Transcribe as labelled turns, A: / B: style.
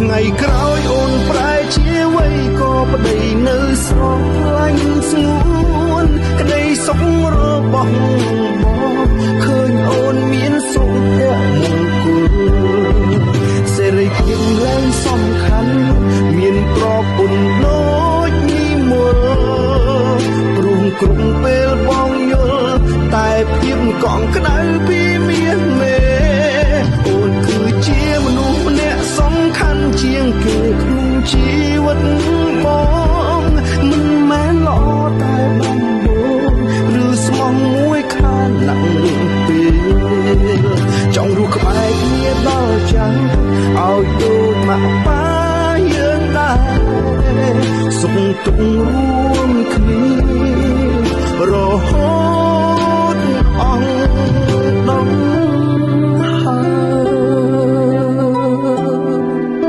A: ថ្ងៃក្រោយអូនប្រែជាអ្វីក៏ប្តីនៅស្រឡាញ់ស្ងួនក្តីសុខរបស់បងឃើញអូនមានសុភមង្គលសេរីភាពឡើងសំខាន់មានប្រពន្ធដូចនេះមកព្រមគ្រប់ពេលបងយល់តែភាពកង់ក្ដៅពីមាសមេអូនគឺជាមនុស្សម្នាក់សំខាន់ជាងគេក្នុងជីវិតបងមិនមែនល្អតែបំបងឬស្មោះមួយខាងណាក់ពេលចង់រស់ក្បែរគ្នាដល់ចាំងឲ្យដូចម៉ាក់ប៉ាយើងដែរសុខទុក្ខរួមគ្នារហូត